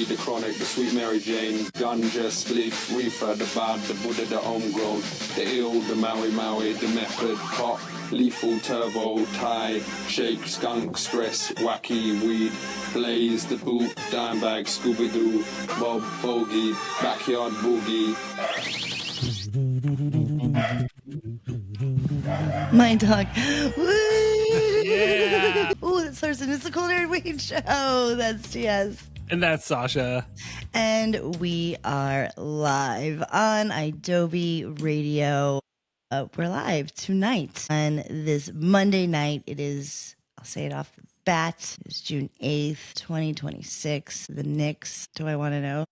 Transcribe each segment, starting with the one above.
the chronic, the sweet Mary Jane, ganja, split, reefer, the bad, the Buddha, the homegrown, the ill, the Maui, the method, pop, lethal, turbo, Thai, shake, skunk, stress, wacky, weed, blaze, the boot, dime bag, Scooby-Doo, Bob, bogey, backyard boogie. Mind Talk. Yeah. Ooh, that's Thurston. It's the Cool Nerd Weed Show. That's TS. And that's Sasha. And we are live on idobi Radio. We're live tonight on this Monday night. It is, I'll say it off the bat, it's June 8th, 2026. The Knicks. Do I want to know?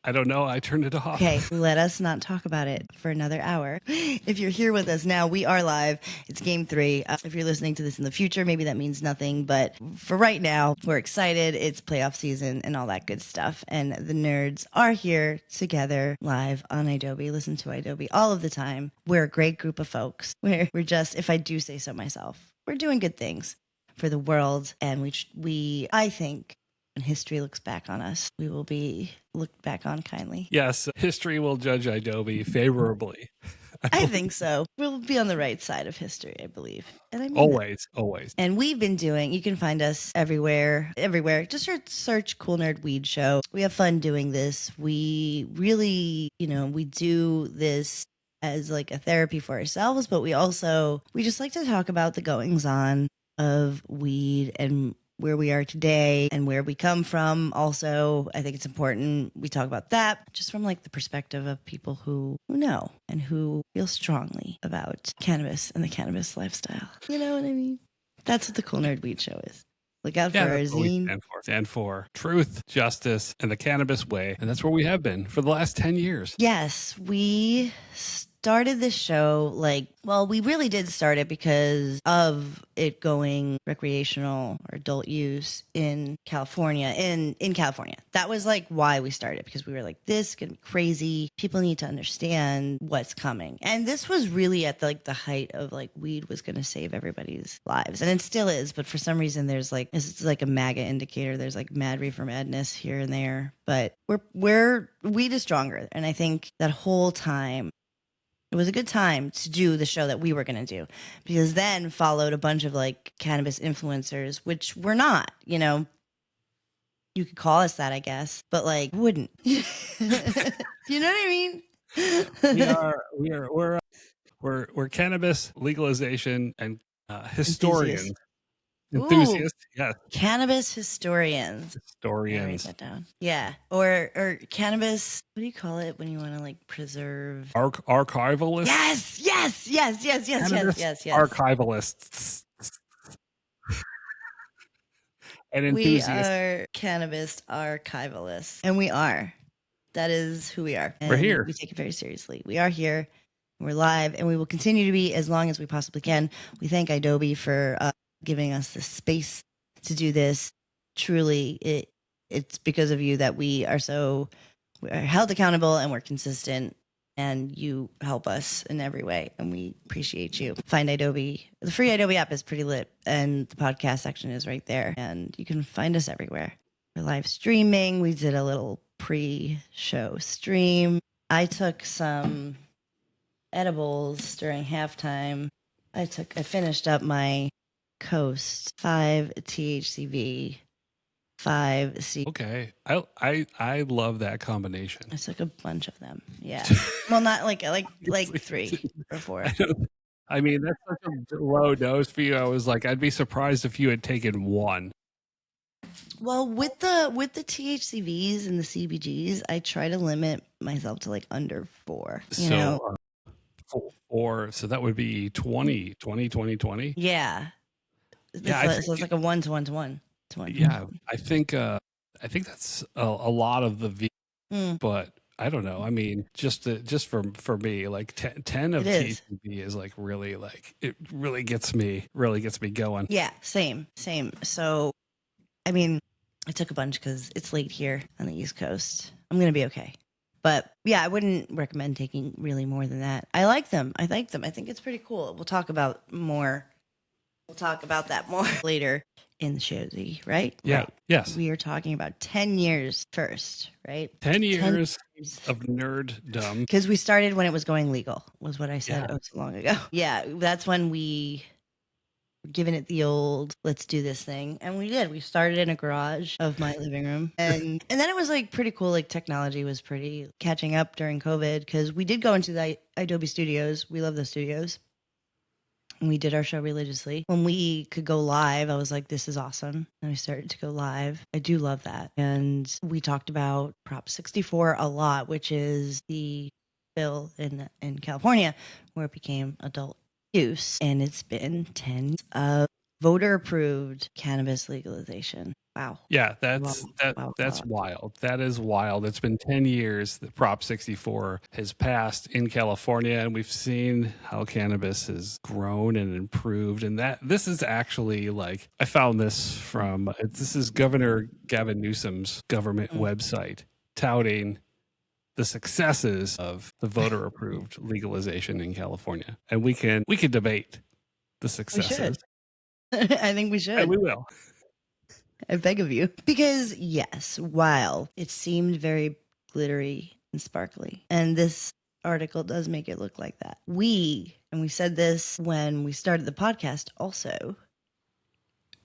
I don't know. I turned it off. Okay, let us not talk about it for another hour. If you're here with us now, we are live. It's game 3. If you're listening to this in the future, maybe that means nothing. But for right now, we're excited. It's playoff season and all that good stuff. And the nerds are here together live on idobi. Listen to idobi all of the time. We're a great group of folks. We're just, if I do say so myself, we're doing good things for the world. And we I think, when history looks back on us, we will be looked back on kindly. Yes, history will judge idobi favorably. I think so. We'll be on the right side of history, I believe. And I mean always. And we've been doing, you can find us everywhere. Just search Cool Nerd Weed Show. We have fun doing this. We really, we do this as like a therapy for ourselves, but we just like to talk about the goings on of weed and where we are today and where we come from. Also, I think it's important we talk about that just from like the perspective of people who know and who feel strongly about cannabis and the cannabis lifestyle. You know what I mean? That's what the Cool Nerd Weed Show is. Look out for our zine. Stand for truth, justice, and the cannabis way. And that's where we have been for the last 10 years. Yes, we started this show we really did start it because of it going recreational or adult use in California. In California. That was like why we started, because we were like, this is going to be crazy. People need to understand what's coming. And this was really at the height of like weed was going to save everybody's lives. And it still is. But for some reason, it's like a MAGA indicator. There's like mad reefer madness here and there. But weed is stronger. And I think that whole time, it was a good time to do the show that we were going to do, because then followed a bunch of like cannabis influencers, which we're not, you could call us that, I guess, but like wouldn't. You know what I mean? We're cannabis legalization and historians. Enthusiasts, yeah. Cannabis historians. Write that down. Yeah. Or cannabis, what do you call it when you want to like preserve? Archivalists? Yes. Archivalists. And enthusiasts. We are cannabis archivalists. And we are. That is who we are. And we're here. We take it very seriously. We are here. We're live, and we will continue to be as long as we possibly can. We thank idobi for giving us the space to do this. Truly, it's because of you that we're held accountable and we're consistent, and you help us in every way, and we appreciate you. Find idobi. The free idobi app is pretty lit, and the podcast section is right there, and you can find us everywhere. We're live streaming. We did a little pre-show stream. I took some edibles during halftime. I finished up my Coast 5 THCV 5 C. Okay, I love that combination. I took a bunch of them. Yeah, well, not like 3 or 4. I mean, that's such a low dose for you. I was like, I'd be surprised if you had taken one. Well, with the THCVs and the CBGs, I try to limit myself to like under 4. So that would be 20. Yeah. So it's like a 1 to 1 to 1 to 1. Yeah, I think that's a lot of the V, but I don't know. I mean, just for me, like 10 of THCV is like really like it really gets me going. Yeah, same. So, I mean, I took a bunch because it's late here on the East Coast. I'm gonna be okay. But yeah, I wouldn't recommend taking really more than that. I like them. I think it's pretty cool. We'll talk about that more later in the shozy, right? Yeah. Right. Yes. We are talking about 10 years first, right? 10 years of nerddom. Because we started when it was going legal, was what I said so long ago. Yeah, that's when we were giving it the old, let's do this thing. And we did. We started in a garage of my living room. And then it was like pretty cool. Like technology was pretty catching up during COVID because we did go into the idobi studios. We love those studios. And we did our show religiously. When we could go live, I was like, this is awesome. And we started to go live. I do love that. And we talked about Prop 64 a lot, which is the bill in California where it became adult use. And it's been 10 years of voter approved cannabis legalization. Wow. Yeah, that's wild. That is wild. It's been 10 years that Prop 64 has passed in California, and we've seen how cannabis has grown and improved. And that this is actually like, I found this is Governor Gavin Newsom's government website touting the successes of the voter approved legalization in California. And we can debate the successes. I think we should. And we will. I beg of you. Because, yes, while it seemed very glittery and sparkly, and this article does make it look like that. We said this when we started the podcast also,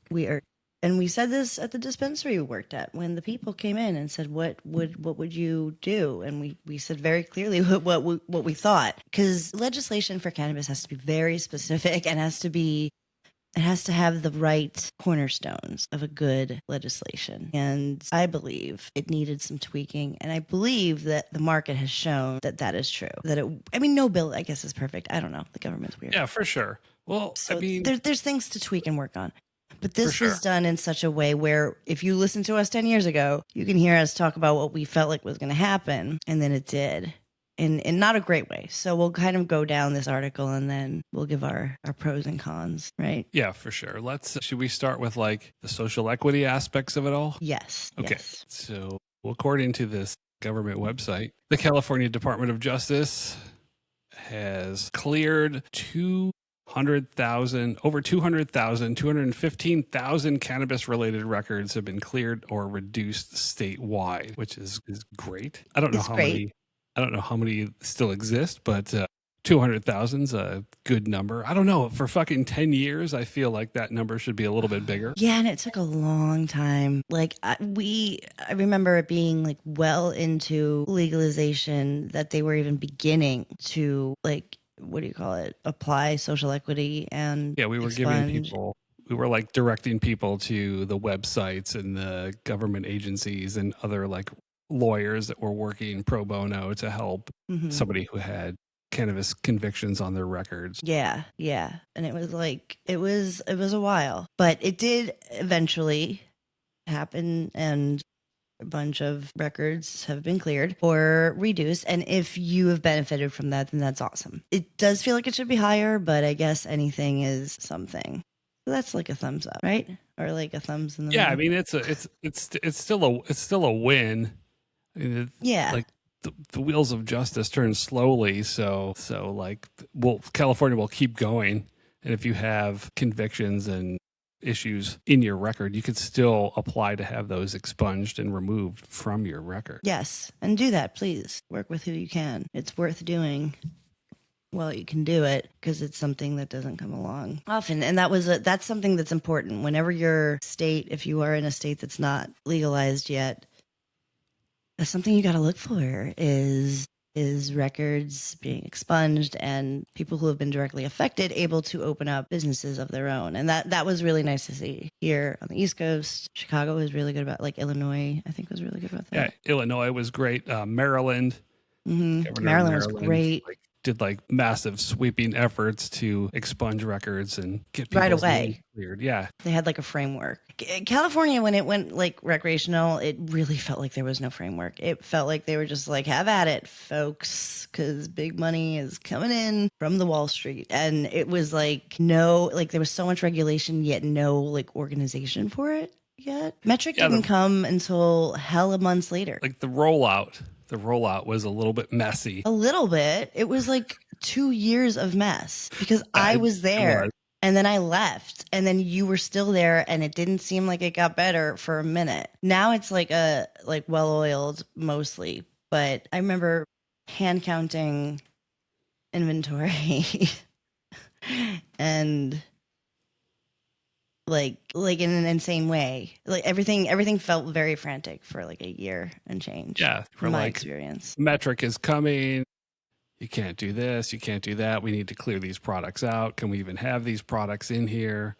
and we said this at the dispensary we worked at when the people came in and said, what would you do? And we said very clearly what we thought. Because legislation for cannabis has to be very specific and it has to have the right cornerstones of a good legislation. And I believe it needed some tweaking. And I believe that the market has shown that that is true. No bill, I guess, is perfect. I don't know. The government's weird. Yeah, for sure. Well, so there's things to tweak and work on. But this was done in such a way where if you listen to us 10 years ago, you can hear us talk about what we felt like was going to happen. And then it did. In not a great way. So we'll kind of go down this article and then we'll give our pros and cons, right? Yeah, for sure. Should we start with like the social equity aspects of it all? Yes. Okay. Yes. So according to this government website, the California Department of Justice has cleared 215,000 cannabis related records have been cleared or reduced statewide, which is great. I don't know how many still exist, but 200,000 is a good number. I don't know. For fucking 10 years, I feel like that number should be a little bit bigger. Yeah, and it took a long time. Like I remember it being like well into legalization that they were even beginning to like, what do you call it? Apply social equity and we were directing people to the websites and the government agencies and other like lawyers that were working pro bono to help somebody who had cannabis convictions on their records. Yeah. And it was like, it was a while, but it did eventually happen and a bunch of records have been cleared or reduced. And if you have benefited from that, then that's awesome. It does feel like it should be higher, but I guess anything is something. So that's like a thumbs up, right? Or like a thumbs in the middle. I mean, it's still a win. Like the wheels of justice turn slowly, so like California will keep going, and if you have convictions and issues in your record, you could still apply to have those expunged and removed from your record. Yes, and do that, please. Work with who you can. It's worth doing while you can do it because it's something that doesn't come along often, and that's something that's important. Whenever your state, if you are in a state that's not legalized yet, something you got to look for is records being expunged and people who have been directly affected able to open up businesses of their own. And that was really nice to see here on the East Coast. Chicago was really good about, like Illinois, I think was really good about that. Yeah, Illinois was great. Maryland. Maryland was great. Did like massive sweeping efforts to expunge records and get people right away cleared. Yeah. They had like a framework. California, when it went like recreational, it really felt like there was no framework. It felt like they were just like, have at it, folks, because big money is coming in from the Wall Street. And it was like, there was so much regulation, yet no like organization for it yet. Metric didn't come until hella months later. Like the rollout was a little bit messy. A little bit. It was like 2 years of mess because I was there. And then I left, and then you were still there, and it didn't seem like it got better for a minute. Now it's like well-oiled mostly, but I remember hand counting inventory and like in an insane way. Like everything felt very frantic for like a year and change. Yeah, from my experience. Metric is coming. You can't do this, you can't do that. We need to clear these products out. Can we even have these products in here?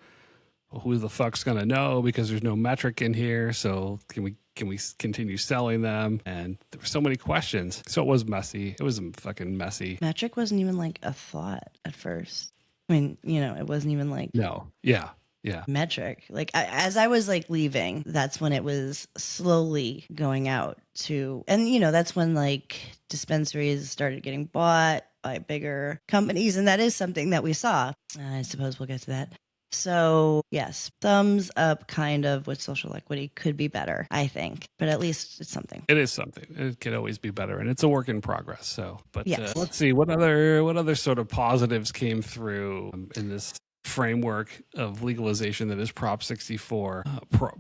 Well, who the fuck's gonna know, because there's no metric in here? So can we continue selling them? And there were so many questions. So it was messy. It was fucking messy. Metric wasn't even like a thought at first. I mean, it wasn't even like no. Yeah. Metric. Like as I was like leaving, that's when it was slowly going out to, and that's when like dispensaries started getting bought by bigger companies, and that is something that we saw. I suppose we'll get to that. So yes, thumbs up kind of with social equity. Could be better, I think, but at least it's something. It is something. It could always be better, and it's a work in progress. So, but yes. Let's see what other sort of positives came through in this framework of legalization that is Prop 64.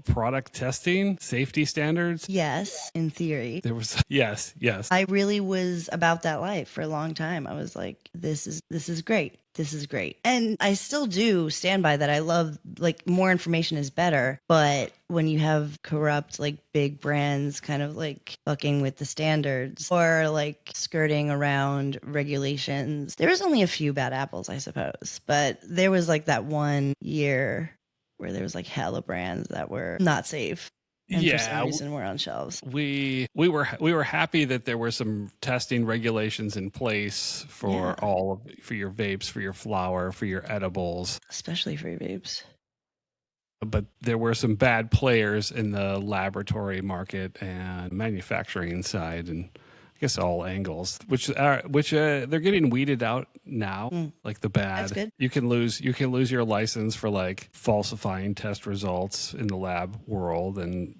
Product testing, safety standards. Yes, in theory. There was yes. I really was about that life for a long time. I was like, this is great. This is great. And I still do stand by that. I love, like, more information is better. But when you have corrupt, like, big brands kind of like fucking with the standards or like skirting around regulations, there was only a few bad apples, I suppose. But there was like that one year where there was like hella brands that were not safe. And for some reason we're on shelves. We were happy that there were some testing regulations in place for for your vapes, for your flower, for your edibles, especially for your vapes. But there were some bad players in the laboratory market and manufacturing side, and I guess all angles, which they're getting weeded out now. Like the bad, that's good. You can lose your license for like falsifying test results in the lab world and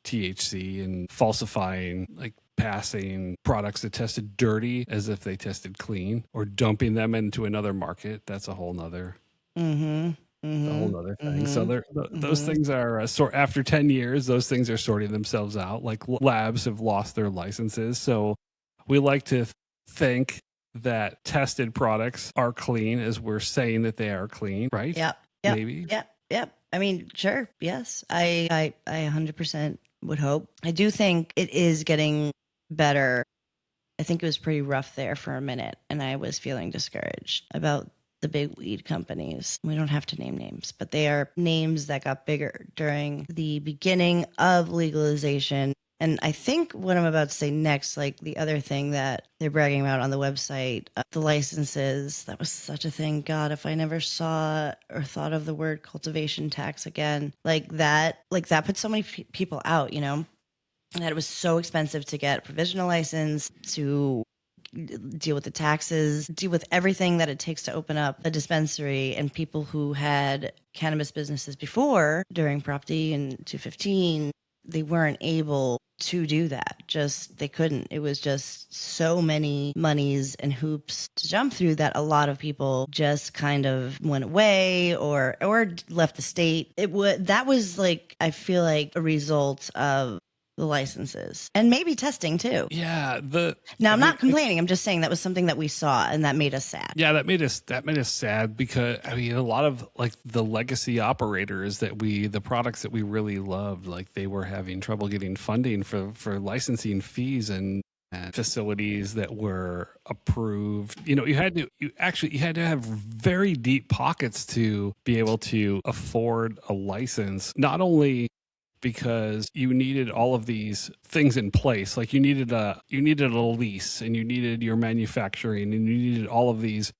THC and falsifying, like passing products that tested dirty as if they tested clean or dumping them into another market. That's a whole nother. A whole other thing. So those things are after 10 years, those things are sorting themselves out. Like labs have lost their licenses. So we like to think that tested products are clean as we're saying that they are clean, right? Yep. Maybe. Yep. I mean, sure. Yes. I 100% would hope. I do think it is getting better. I think it was pretty rough there for a minute, and I was feeling discouraged about the big weed companies. We don't have to name names, but they are names that got bigger during the beginning of legalization. And I think what I'm about to say next, like the other thing that they're bragging about on the website, the licenses, that was such a thing. God, if I never saw or thought of the word cultivation tax again, like that put so many people out, and that it was so expensive to get a provisional license, to deal with the taxes, deal with everything that it takes to open up a dispensary. And people who had cannabis businesses before, during Prop D and 215, they weren't able to do that. They couldn't. It was just so many monies and hoops to jump through that a lot of people just kind of went away or left the state. That was like, I feel like, a result of the licenses and maybe testing too. Yeah. I'm not complaining. I'm just saying that was something that we saw and that made us sad. Yeah, that made us sad because I mean, a lot of like the legacy operators the products that we really loved, like they were having trouble getting funding for licensing fees and facilities that were approved. You had to have very deep pockets to be able to afford a license, not only because you needed all of these things in place. Like you needed a lease, and you needed your manufacturing, and you needed all of these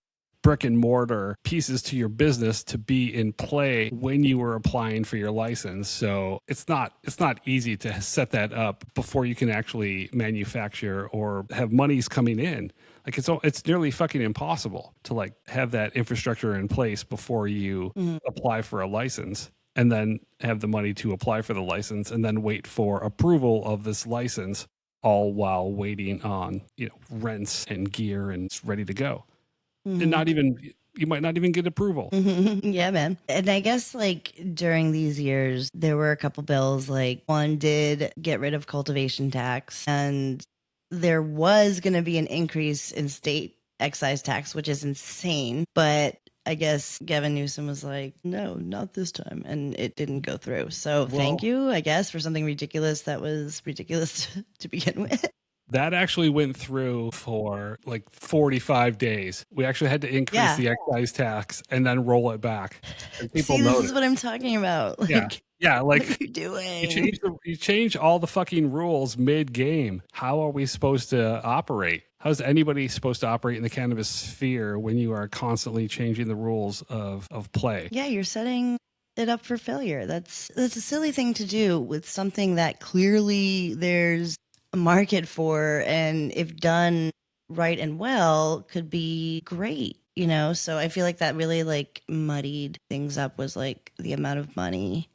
brick and mortar pieces to your business to be in play when you were applying for your license. So it's not easy to set that up before you can actually manufacture or have monies coming in. Like it's nearly fucking impossible to like have that infrastructure in place before you apply for a license, and then have the money to apply for the license, and then wait for approval of this license, all while waiting on, rents and gear, and it's ready to go. And not even you might not even get approval. Yeah, man. And I guess like during these years, there were a couple bills. Like one did get rid of cultivation tax, and there was going to be an increase in state excise tax, which is insane. But I guess Gavin Newsom was like, no, not this time. And it didn't go through. So thank you, I guess, for something ridiculous that was ridiculous to begin with. That actually went through for like 45 days. We actually had to increase the excise tax and then roll it back. And people See, this is what I'm talking about. Like, yeah, like what are you doing? You change all the fucking rules mid-game. How are we supposed to operate? How's anybody supposed to operate in the cannabis sphere when you are constantly changing the rules of play? Yeah, you're setting it up for failure. That's a silly thing to do with something that clearly there's a market for, and if done right and well, could be great, you know? So I feel like that really like muddied things up, was like the amount of money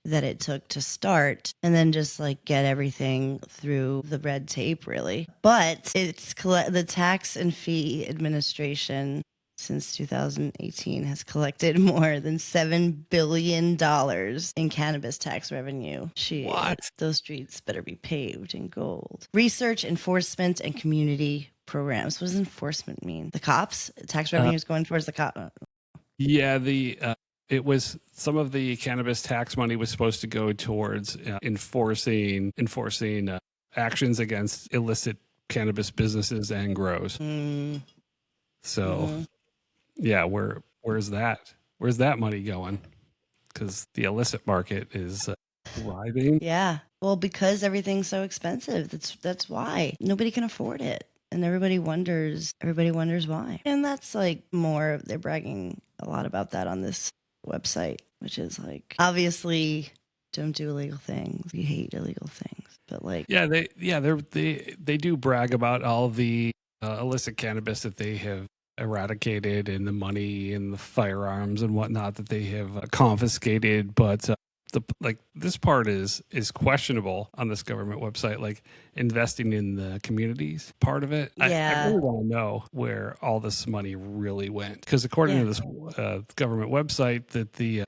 that it took to start and then just like get everything through the red tape, really. But it's the Tax and Fee Administration since 2018 has collected more than $7 billion in cannabis tax revenue. What? Those streets better be paved in gold. Research, enforcement, and community programs. What does enforcement mean? The cops? Tax revenue is going towards the cop. Yeah, it was some of the cannabis tax money was supposed to go towards enforcing actions against illicit cannabis businesses and grows. So, yeah, where's that? Where's that money going? Because the illicit market is thriving. Yeah, well, because everything's so expensive. That's why nobody can afford it, and everybody wonders why. And that's like more. They're bragging a lot about that on this website, which is like, obviously don't do illegal things. We hate illegal things, but like, they do brag about all the illicit cannabis that they have eradicated, and the money and the firearms and whatnot that they have confiscated, but this part is questionable on this government website, like investing in the communities part of it. I really want to know where all this money really went, because according to this government website, that the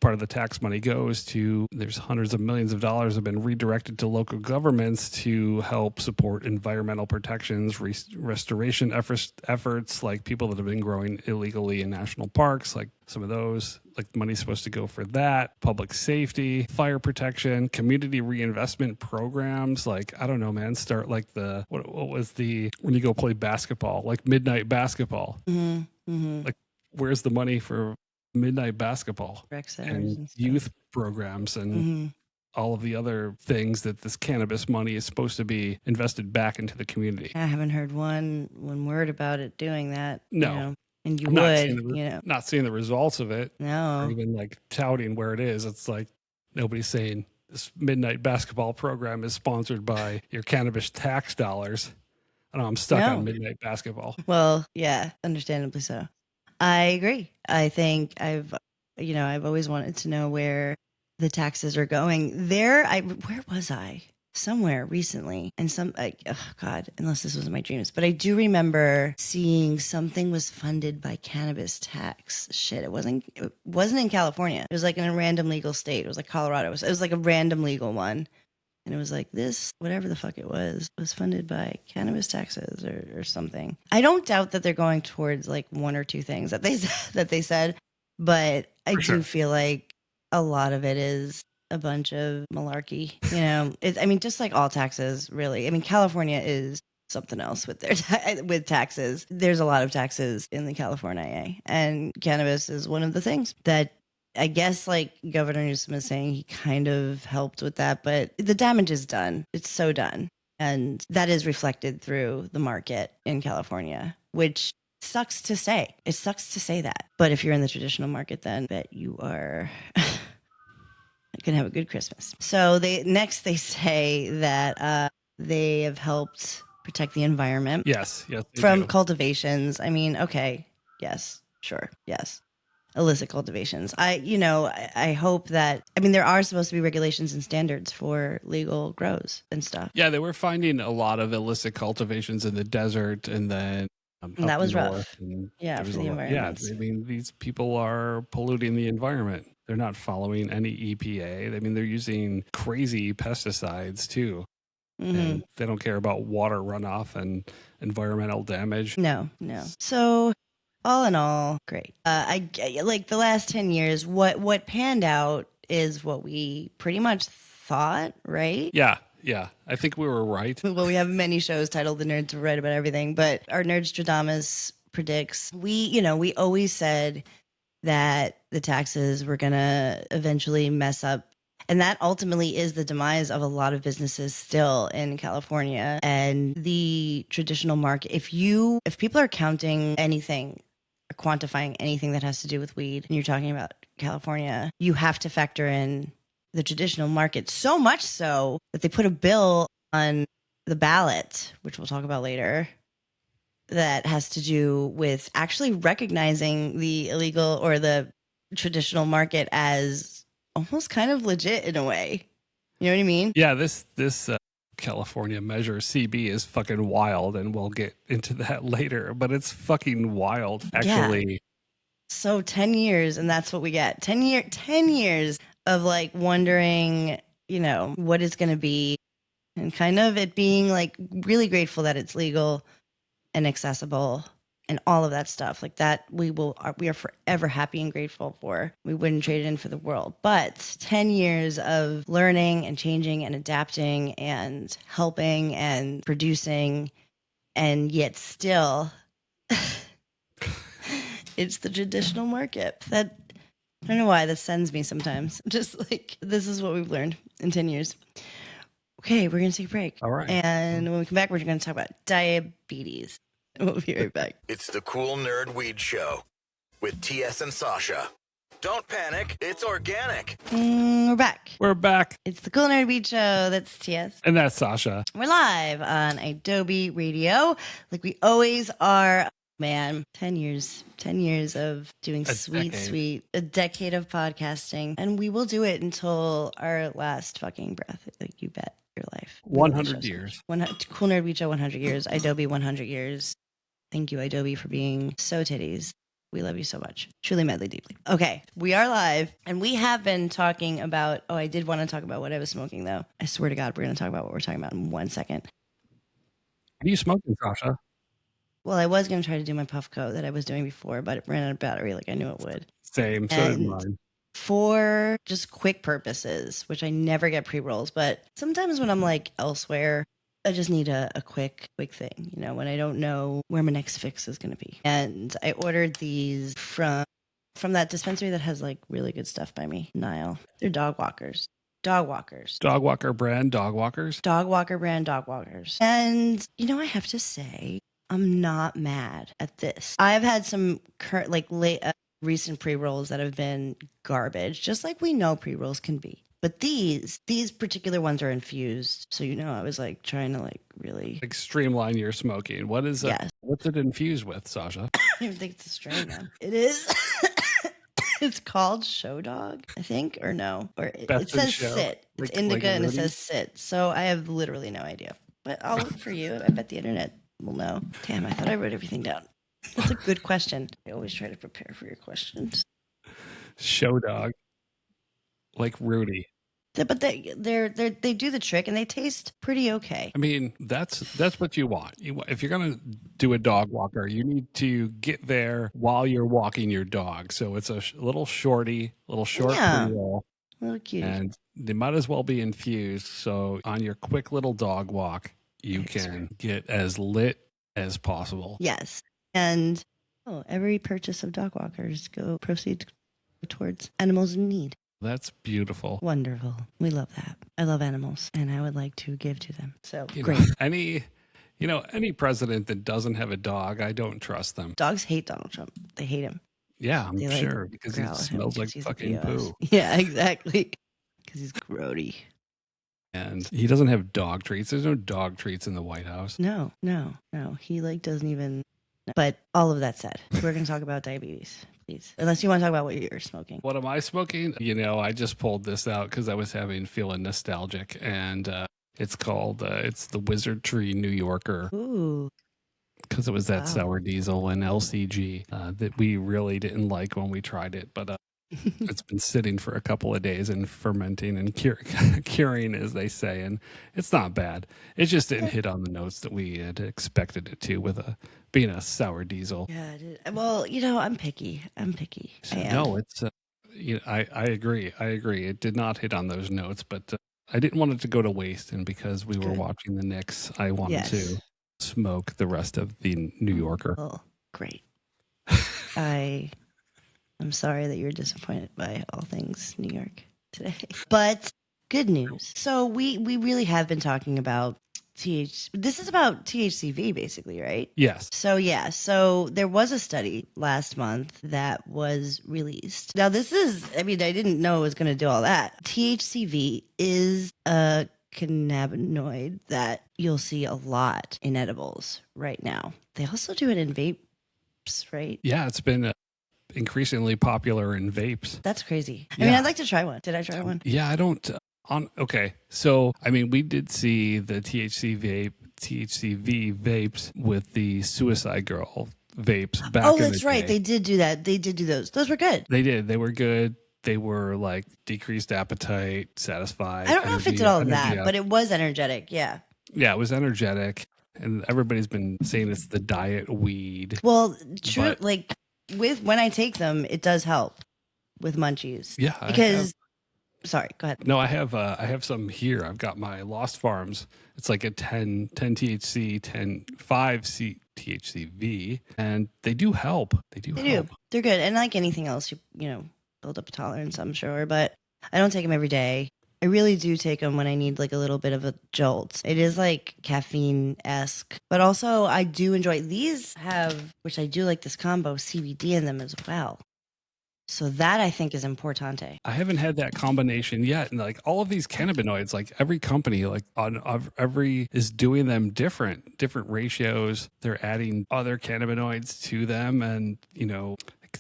part of the tax money goes to, there's hundreds of millions of dollars have been redirected to local governments to help support environmental protections, restoration efforts, like people that have been growing illegally in national parks, like some of those, like money's supposed to go for that, public safety, fire protection, community reinvestment programs. Like, I don't know, man, start like what was when you go play basketball, like midnight basketball. Like, where's the money for midnight basketball and youth programs and all of the other things that this cannabis money is supposed to be invested back into the community? I haven't heard one word about it doing that. No. And you not seeing the results of it. No. Or even like touting where it is. It's like nobody's saying this midnight basketball program is sponsored by your cannabis tax dollars. I know I'm stuck on midnight basketball. Well, yeah, understandably so. I agree. I think I've always wanted to know where the taxes are going. Where was I? Somewhere recently, and unless this was in my dreams, but I do remember seeing something was funded by cannabis tax. Shit, it wasn't in California. It was like in a random legal state. It was like Colorado. It was like a random legal one, and it was like this, whatever the fuck it was funded by cannabis taxes or something. I don't doubt that they're going towards like one or two things that they said, but I do feel like a lot of it is a bunch of malarkey, just like all taxes, really. I mean, California is something else with with taxes. There's a lot of taxes in the California, and cannabis is one of the things that I guess like Governor Newsom is saying he kind of helped with that, but the damage is done. It's so done. And that is reflected through the market in California, which sucks to say. It sucks to say that. But if you're in the traditional market, then bet you are can have a good Christmas. So they say that they have helped protect the environment. Yes, from cultivations. I mean, okay, yes, sure, yes, illicit cultivations. I hope that. I mean, there are supposed to be regulations and standards for legal grows and stuff. Yeah, they were finding a lot of illicit cultivations in the desert, and then And that was rough. And yeah, for the environment. Yeah, I mean, these people are polluting the environment. They're not following any EPA. I mean, they're using crazy pesticides too. Mm-hmm. And they don't care about water runoff and environmental damage. No. So all in all, great. I like the last 10 years, what panned out is what we pretty much thought, right? Yeah. I think we were right. Well, we have many shows titled The Nerds Write About Everything, but our Nerdstradamus predicts, we always said that the taxes were going to eventually mess up. And that ultimately is the demise of a lot of businesses still in California and the traditional market. If people are counting anything or quantifying anything that has to do with weed, and you're talking about California, you have to factor in the traditional market, so much so that they put a bill on the ballot, which we'll talk about later, that has to do with actually recognizing the illegal or the traditional market as almost kind of legit in a way. You know what I mean? Yeah, this California measure CB is fucking wild, and we'll get into that later, but it's fucking wild, actually. Yeah. So 10 years, and that's what we get. 10 years of like wondering, what it's going to be, and kind of it being like really grateful that it's legal and accessible and all of that stuff like that. We are forever happy and grateful for. We wouldn't trade it in for the world. But 10 years of learning and changing and adapting and helping and producing, and yet still it's the traditional market that, I don't know why that sends me sometimes. Just like, this is what we've learned in 10 years. Okay, we're going to take a break. All right. And when we come back, we're going to talk about diabetes. We'll be right back. It's the Cool Nerd Weed Show with TS and Sasha. Don't panic. It's organic. We're back. It's the Cool Nerd Weed Show. That's TS. And that's Sasha. We're live on idobi Radio, like we always are. Man, 10 years of doing a decade of podcasting. And we will do it until our last fucking breath. Like, you bet your life. 100 years. Cool Nerd Weed Show, 100 years. Idobi, 100 years. Thank you, Idobi, for being so titties. We love you so much. Truly, madly, deeply. Okay, we are live, and we have been talking about, I did want to talk about what I was smoking, though. I swear to God, we're going to talk about what we're talking about in 1 second. What are you smoking, Sasha? Well, I was going to try to do my puff coat that I was doing before, but it ran out of battery like I knew it would. Same, so did mine. For just quick purposes, which I never get pre-rolls, but sometimes when I'm like elsewhere, I just need a quick thing, when I don't know where my next fix is going to be. And I ordered these from that dispensary that has like really good stuff by me, Nile. They're dog walkers. Dog Walker brand dog walkers. Dog Walker brand dog walkers. And, I have to say, I'm not mad at this. I've had some recent pre-rolls that have been garbage, just like we know pre-rolls can be. But these particular ones are infused. So, I was like trying to like really streamline your smoking. What is it? What's it infused with, Sasha? I don't even think it's a strain now. It is. It's called Show Dog, I think, or no. Or it says Sit. It's indica and it says Sit. So I have literally no idea. But I'll look for you. I bet the internet will know. Damn, I thought I wrote everything down. That's a good question. I always try to prepare for your questions. Show Dog. Like Rudy. But they do the trick and they taste pretty okay. I mean, that's what you want. If you're gonna do a dog walker, you need to get there while you're walking your dog. So it's a little short pre-roll. Little cutie. And they might as well be infused. So on your quick little dog walk, you can get as lit as possible. Yes. And every purchase of dog walkers proceeds towards animals in need. That's beautiful. Wonderful. We love that. I love animals, and I would like to give to them. So great. Any president that doesn't have a dog, I don't trust them. Dogs hate Donald Trump. They hate him. Yeah, I'm sure, because he smells like fucking poo. Yeah, exactly. Because he's grody. And he doesn't have dog treats. There's no dog treats in the White House. No. He doesn't even. But all of that said, we're going to talk about diabetes, please. Unless you want to talk about what you're smoking. What am I smoking? I just pulled this out because I was feeling nostalgic. And it's called, it's the Wizard Tree New Yorker. Ooh. because it was that sour diesel and LCG that we really didn't like when we tried it. But it's been sitting for a couple of days and fermenting and curing, as they say, and it's not bad. It just didn't hit on the notes that we had expected it to, with being a sour diesel. Yeah, it is. Well, I'm picky. So, no, it's I agree. It did not hit on those notes, but I didn't want it to go to waste, and because we were watching the Knicks, I wanted to smoke the rest of the New Yorker. Oh, great. I'm sorry that you're disappointed by all things New York today. But good news. So we really have been talking about this is about THCV basically, right? Yes. So there was a study last month that was released. Now I didn't know it was going to do all that. THCV is a cannabinoid that you'll see a lot in edibles right now. They also do it in vapes, right? Yeah, it's been increasingly popular in vapes. That's crazy. I mean, I'd like to try one. Did I try one? Yeah, I don't. Okay, so I mean, we did see the THCV vapes with the Suicide Girl vapes back. Oh, that's right. They did do that. They did do those. Those were good. They did. They were good. They were like decreased appetite, satisfied. I don't know if it did all of that, but it was energetic. Yeah. Yeah, it was energetic, and everybody's been saying it's the diet weed. Well, true. When I take them, it does help with munchies. Yeah, because. Sorry, go ahead. No, I have some here. I've got my Lost Farms. It's like a 10 THC, 5 THCV, and they do help. They do. They're good. And like anything else, you build up a tolerance, I'm sure. But I don't take them every day. I really do take them when I need like a little bit of a jolt. It is like caffeine-esque. But also I do enjoy these which I do like this combo, CBD in them as well. So that I think is importante. I haven't had that combination yet. And like all of these cannabinoids, like every company, like every is doing them different ratios. They're adding other cannabinoids to them. And,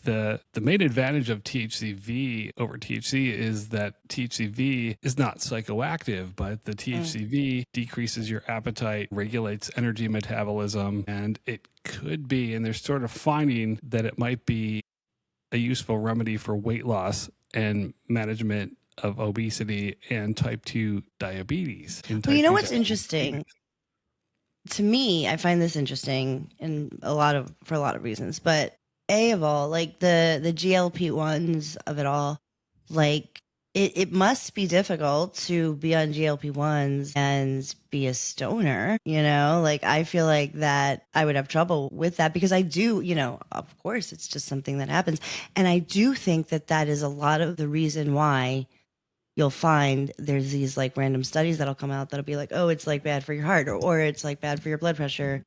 the main advantage of THCV over THC is that THCV is not psychoactive, but the THCV decreases your appetite, regulates energy metabolism, and it could be, and they're sort of finding that it might be a useful remedy for weight loss and management of obesity and type 2 diabetes. Well, you know what's interesting? To me, I find this interesting for a lot of reasons. But of all, like the GLP-1s of it all, like it must be difficult to be on GLP-1s and be a stoner, like I feel like that I would have trouble with that because I do, of course it's just something that happens. And I do think that is a lot of the reason why you'll find there's these like random studies that'll come out that'll be like, oh, it's like bad for your heart or it's like bad for your blood pressure.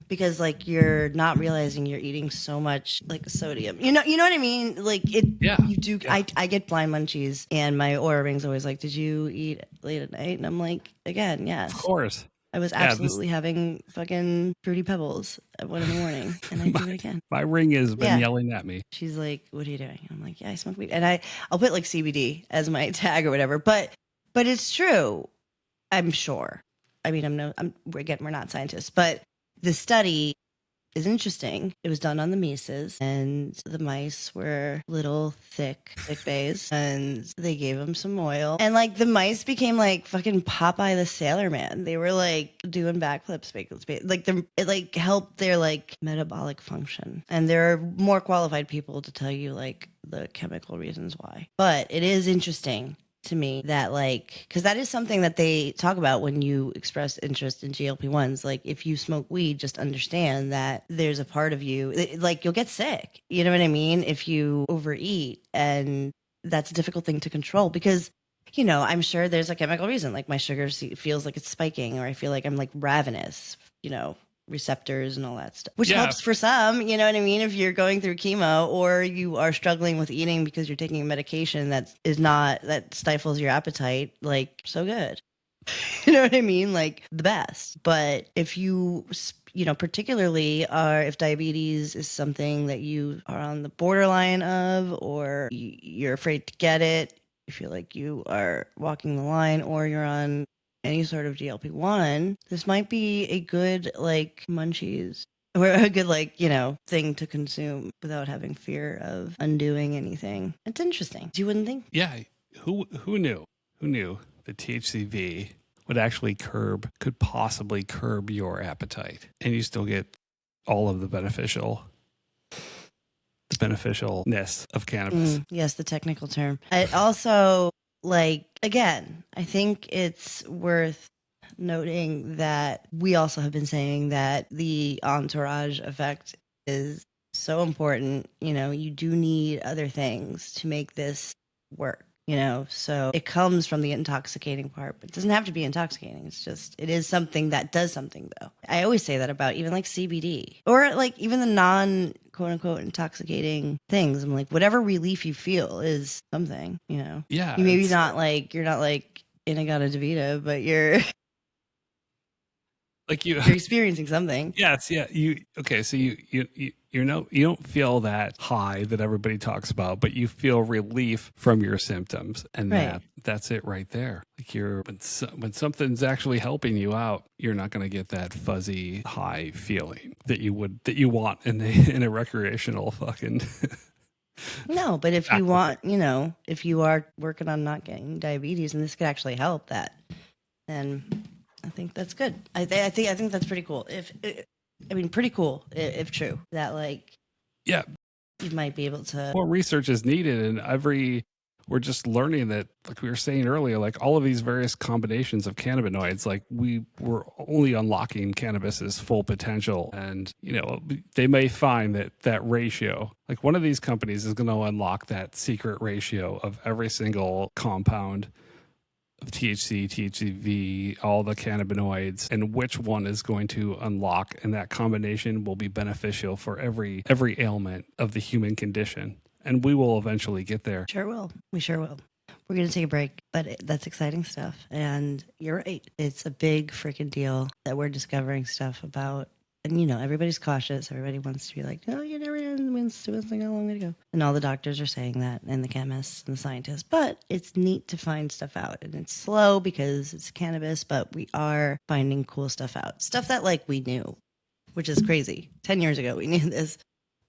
Because like you're not realizing you're eating so much like sodium. You know what I mean? Like you do. Yeah. I get blind munchies, and my Oura Ring's always like, "Did you eat late at night?" And I'm like, "Again, yes, of course." I was absolutely having fucking Fruity Pebbles at 1 a.m, and I do it again. My Ring has been yelling at me. She's like, "What are you doing?" I'm like, "Yeah, I smoke weed," and I'll put like CBD as my tag or whatever. But it's true. I'm sure. I mean, we're not scientists, but. The study is interesting. It was done on the Mises, and the mice were little, thick bays, and they gave them some oil. And, like, the mice became, like, fucking Popeye the Sailor Man. They were, like, doing backflips. Like, it, like, helped their, like, metabolic function. And there are more qualified people to tell you, like, the chemical reasons why. But it is interesting to me that like because that is something that they talk about when you express interest in GLP-1s. Like if you smoke weed, just understand that there's a part of you like you'll get sick, you know what I mean, if you overeat, and that's a difficult thing to control because I'm sure there's a chemical reason, like my sugar feels like it's spiking, or I feel like I'm like ravenous, receptors and all that stuff, which helps for some, you know what I mean? If you're going through chemo or you are struggling with eating because you're taking a medication that stifles your appetite, like so good, you know what I mean? Like the best. But if you particularly if diabetes is something that you are on the borderline of, or you're afraid to get it, you feel like you are walking the line, or you're on any sort of GLP-1, this might be a good like munchies Or a good, like, thing to consume without having fear of undoing anything. It's interesting. You wouldn't think? Yeah. Who knew? Who knew that THCV would actually could possibly curb your appetite, and you still get all of the beneficialness of cannabis. Yes, the technical term. It also, again, I think it's worth noting that we also have been saying that the entourage effect is so important. You do need other things to make this work. So it comes from the intoxicating part, but it doesn't have to be intoxicating. It is something that does something, though. I always say that about even like CBD or like even the non quote unquote intoxicating things. I'm like, whatever relief you feel is something, Yeah. You maybe you're not like Inagata DeVita, but you're like you're experiencing something. Yes. Yeah. So you don't feel that high that everybody talks about, but you feel relief from your symptoms, and right. that's it right there. Like when something's actually helping you out, you're not going to get that fuzzy high feeling that you want in a recreational fucking. No, but if you want, if you are working on not getting diabetes, and this could actually help that, then I think that's good. I think that's pretty cool. Pretty cool if true. That yeah, you might be able to. More research is needed, and we're just learning that, like we were saying earlier, like all of these various combinations of cannabinoids, like we're only unlocking cannabis's full potential, and they may find that ratio, like one of these companies is going to unlock that secret ratio of every single compound of THC, THCV, all the cannabinoids, and which one is going to unlock, and that combination will be beneficial for every ailment of the human condition. And we will eventually get there. Sure will. We sure will. We're going to take a break, but that's exciting stuff. And you're right. It's a big freaking deal that we're discovering stuff about. And, everybody's cautious. Everybody wants to be like, no, you never know. It's like how long to go. And all the doctors are saying that, and the chemists and the scientists. But it's neat to find stuff out. And it's slow because it's cannabis, but we are finding cool stuff out. Stuff that, we knew, which is crazy. 10 years ago, we knew this.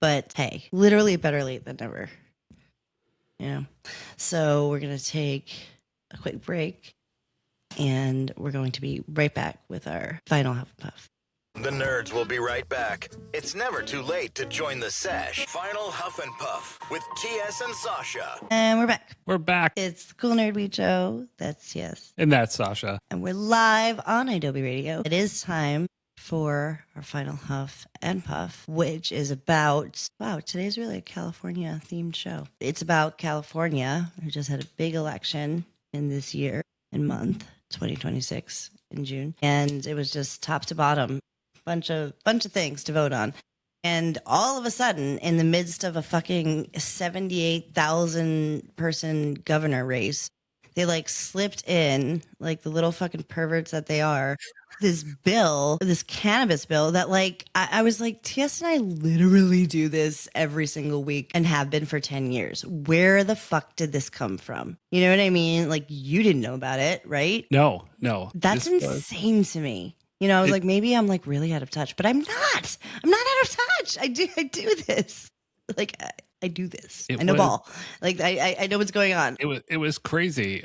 But, hey, literally better late than never. So we're going to take a quick break. And we're going to be right back with our final Huff and Puff. The nerds will be right back. It's never too late to join the sesh. Final Huff and Puff with TS and Sasha. And we're back. We're back. It's the Cool Nerd Weed Show. That's TS. And that's Sasha. And we're live on idobi Radio. It is time for our final Huff and Puff, which is about, today's really a California themed show. It's about California, who just had a big election in this year and month, 2026 in June. And it was just top to bottom. Bunch of things to vote on, and all of a sudden, in the midst of a fucking 78,000 person governor race, they slipped in, the little fucking perverts that they are, this cannabis bill that I was like, TS and I literally do this every single week and have been for 10 years. Where the fuck did this come from? You know what I mean? You didn't know about it, right? No. That's insane to me. I was maybe I'm really out of touch, but I'm not. I'm not out of touch. I do this. I do this. I know ball. I know what's going on. It was crazy.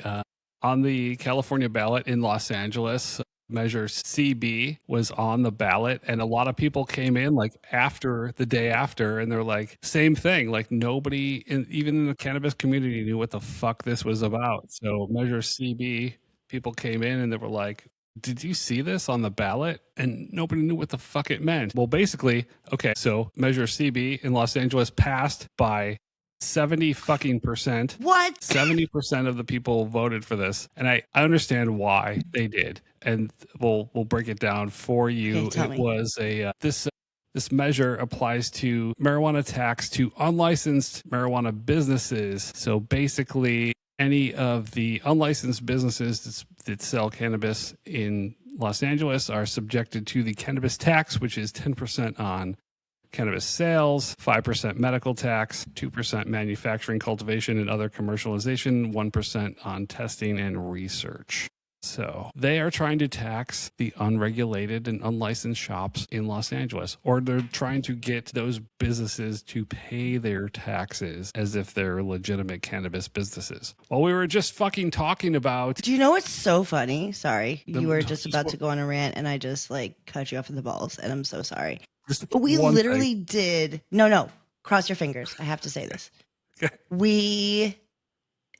On the California ballot in Los Angeles, Measure CB was on the ballot, and a lot of people came in the day after, and they're like, same thing. Nobody, even in the cannabis community, knew what the fuck this was about. So Measure CB, people came in and they were like, did you see this on the ballot? And nobody knew what the fuck it meant. Well, basically, okay, so Measure CB in Los Angeles passed by 70%. What? 70% of the people voted for this. And I understand why they did. And we'll break it down for you. Okay, it was this measure applies to marijuana tax to unlicensed marijuana businesses. So basically, any of the unlicensed businesses that sell cannabis in Los Angeles are subjected to the cannabis tax, which is 10% on cannabis sales, 5% medical tax, 2% manufacturing, cultivation, and other commercialization, 1% on testing and research. So they are trying to tax the unregulated and unlicensed shops in Los Angeles, or they're trying to get those businesses to pay their taxes as if they're legitimate cannabis businesses. Well, we were just fucking talking about... Do you know what's so funny? Sorry. You were just about to go on a rant and I just cut you off in the balls and I'm so sorry. But we literally did... No. Cross your fingers. I have to say this. Okay. We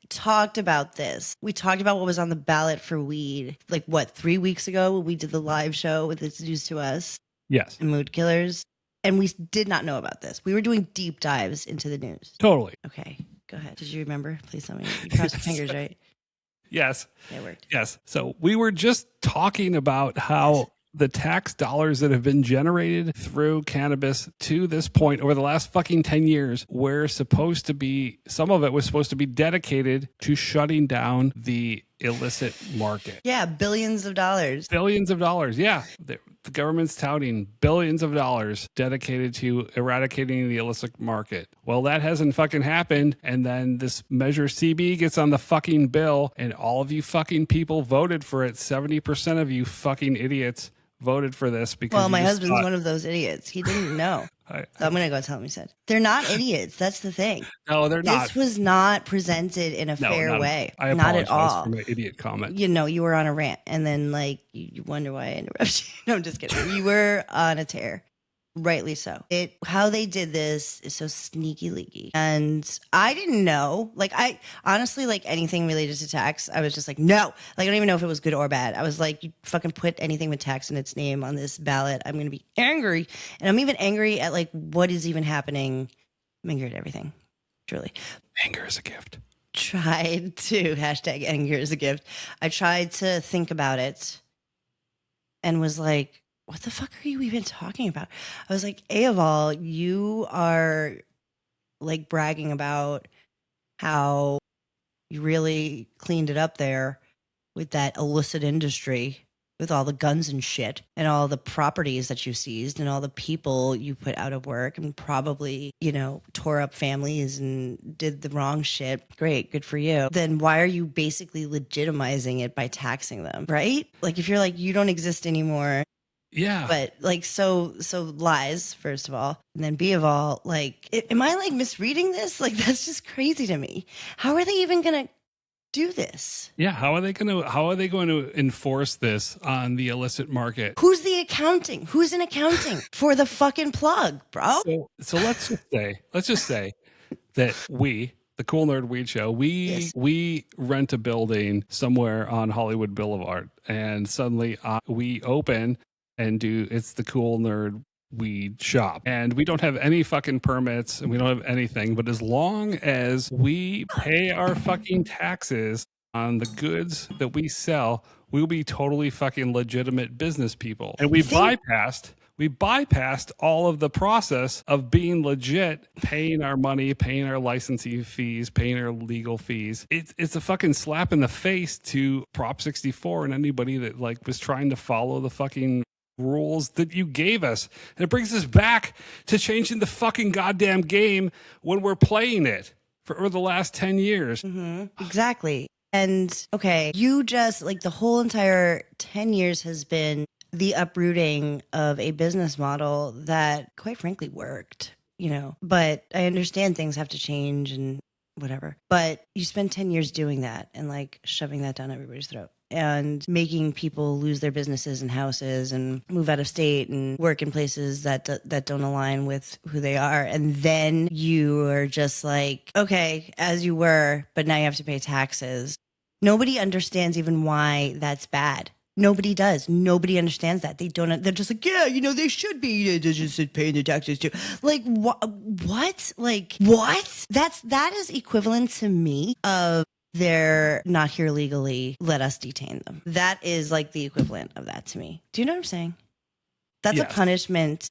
talked about this. We talked about what was on the ballot for weed, 3 weeks ago when we did the live show with It's News to Us. Yes. And Mood Killers. And we did not know about this. We were doing deep dives into the news. Totally. Okay, go ahead. Did you remember? Please tell me. You crossed your fingers, right? Yes. It worked. Yes. So we were just talking about how the tax dollars that have been generated through cannabis to this point over the last fucking 10 years were supposed to be, some of it was supposed to be dedicated to shutting down the illicit market. Yeah, billions of dollars. Billions of dollars. Yeah. The government's touting billions of dollars dedicated to eradicating the illicit market. Well, that hasn't fucking happened. And then this Measure CB gets on the fucking bill and all of you fucking people voted for it. 70% of you fucking idiots voted for this because... Well, my husband's one of those idiots. He didn't know. So I'm going to go tell him he said. They're not idiots. That's the thing. No, they're not. This was not presented in a fair way. I not at all. apologize for my idiot comment. You were on a rant and then you wonder why I interrupted you. No, I'm just kidding. You were on a tear. Rightly so. How they did this is so sneaky leaky. And I didn't know. I honestly, anything related to tax, I was just no. I don't even know if it was good or bad. I was you fucking put anything with tax in its name on this ballot, I'm going to be angry. And I'm even angry at what is even happening. I'm angry at everything. Truly. Anger is a gift. Tried to hashtag anger is a gift. I tried to think about it and was what the fuck are you even talking about? I was A of all, you are bragging about how you really cleaned it up there with that illicit industry, with all the guns and shit and all the properties that you seized and all the people you put out of work and probably, tore up families and did the wrong shit. Great. Good for you. Then why are you basically legitimizing it by taxing them? Right? If you're you don't exist anymore. Yeah. But so lies, first of all. And then B of all, am I misreading this? That's just crazy to me. How are they even going to do this? Yeah. How are they going to enforce this on the illicit market? Who's in accounting for the fucking plug, bro? So let's just say that the Cool Nerd Weed Show, we rent a building somewhere on Hollywood Boulevard and suddenly we open and it's the Cool Nerd Weed Shop. And we don't have any fucking permits and we don't have anything. But as long as we pay our fucking taxes on the goods that we sell, we'll be totally fucking legitimate business people. And we bypassed all of the process of being legit, paying our money, paying our licensing fees, paying our legal fees. It's a fucking slap in the face to Prop 64 and anybody that was trying to follow the fucking rules that you gave us. And it brings us back to changing the fucking goddamn game when we're playing it for the last 10 years. Mm-hmm. Exactly. And okay, you just the whole entire 10 years has been the uprooting of a business model that quite frankly worked, but I understand things have to change and whatever, but you spend 10 years doing that and shoving that down everybody's throat and making people lose their businesses and houses and move out of state and work in places that don't align with who they are. And then you are just okay, as you were, but now you have to pay taxes. Nobody understands even why that's bad. Nobody does. Nobody understands that. They don't. They're just they should be just paying the taxes too. What? What? That is equivalent to me of they're not here legally. Let us detain them. That is the equivalent of that to me. Do you know what I'm saying? That's a punishment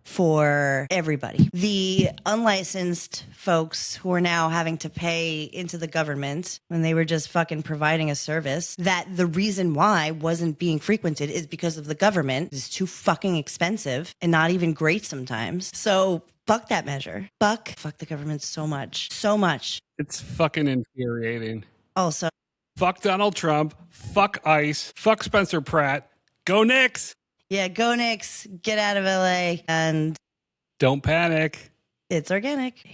for everybody. The unlicensed folks who are now having to pay into the government when they were just fucking providing a service that the reason why wasn't being frequented is because of the government. It's too fucking expensive and not even great sometimes. So fuck that measure. Fuck the government so much. So much. It's fucking infuriating. Also, Fuck Donald Trump. Fuck ICE. Fuck Spencer Pratt. Go Knicks. Yeah, go Knicks. Get out of LA and don't panic. It's organic.